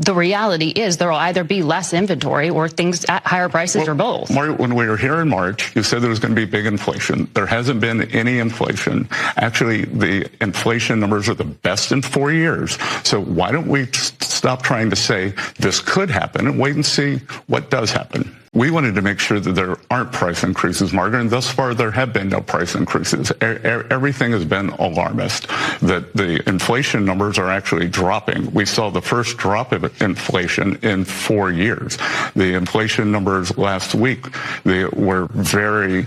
the reality is there will either be less inventory or things at higher prices or both. When we were here in March, you said there was going to be big inflation. There hasn't been any inflation. Actually, the inflation numbers are the best in 4 years. So why don't we stop trying to say this could happen and wait and see what does happen? We wanted to make sure that there aren't price increases, Margaret, and thus far there have been no price increases. Everything has been alarmist, that the inflation numbers are actually dropping. We saw the first drop of inflation in 4 years. The inflation numbers last week, they were very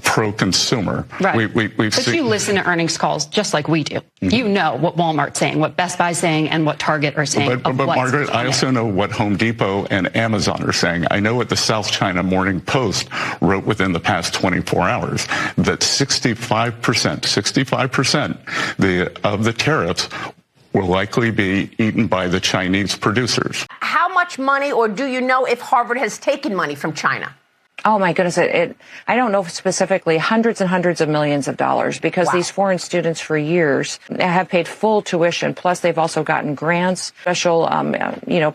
pro-consumer. Right. But you listen to earnings calls just like we do. Mm-hmm. You know what Walmart's saying, what Best Buy's saying, and what Target are saying. But Margaret, I also know what Home Depot and Amazon are saying. I know what the South China Morning Post wrote within the past 24 hours, that 65% of the tariffs will likely be eaten by the Chinese producers. How much money, or do you know if Harvard has taken money from China? Oh, my goodness. I don't know specifically, hundreds and hundreds of millions of dollars, because these foreign students for years have paid full tuition. Plus, they've also gotten grants, special,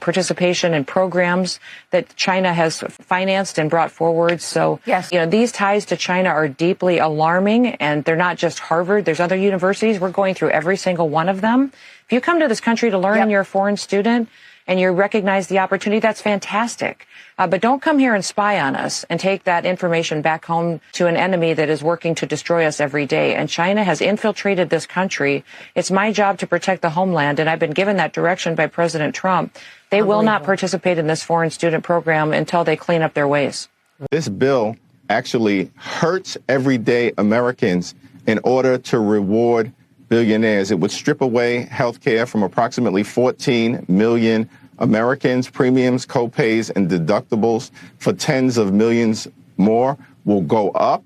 participation in programs that China has financed and brought forward. So, these ties to China are deeply alarming, and they're not just Harvard. There's other universities. We're going through every single one of them. If you come to this country to learn and you're a foreign student and you recognize the opportunity, that's fantastic. But don't come here and spy on us and take that information back home to an enemy that is working to destroy us every day. And China has infiltrated this country. It's my job to protect the homeland, and I've been given that direction by President Trump. They will not participate in this foreign student program until they clean up their ways. This bill actually hurts everyday Americans in order to reward billionaires. It would strip away health care from approximately 14 million Americans. Premiums, co-pays, and deductibles for tens of millions more will go up.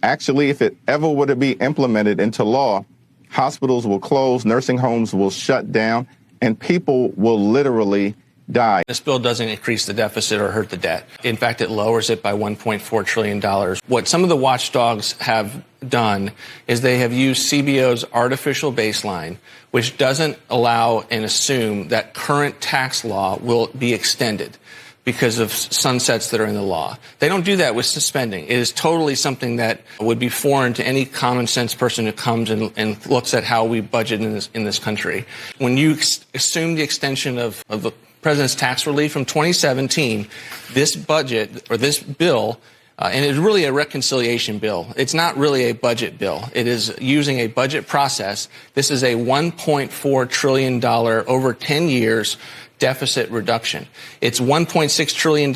Actually, if it ever were to be implemented into law, hospitals will close, nursing homes will shut down, and people will literally die. This bill doesn't increase the deficit or hurt the debt. In fact, it lowers it by $1.4 trillion. What some of the watchdogs have done is they have used CBO's artificial baseline, which doesn't allow and assume that current tax law will be extended because of sunsets that are in the law. They don't do that with suspending. It is totally something that would be foreign to any common sense person who comes and looks at how we budget in this country. When you assume the extension of the President's tax relief from 2017, this budget or this bill, and it's really a reconciliation bill. It's not really a budget bill. It is using a budget process. This is a $1.4 trillion over 10 years deficit reduction. It's $1.6 trillion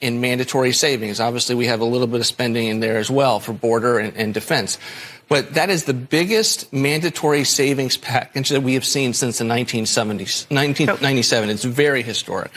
in mandatory savings. Obviously, we have a little bit of spending in there as well for border and defense. But that is the biggest mandatory savings package that we have seen since the 1997. It's very historic.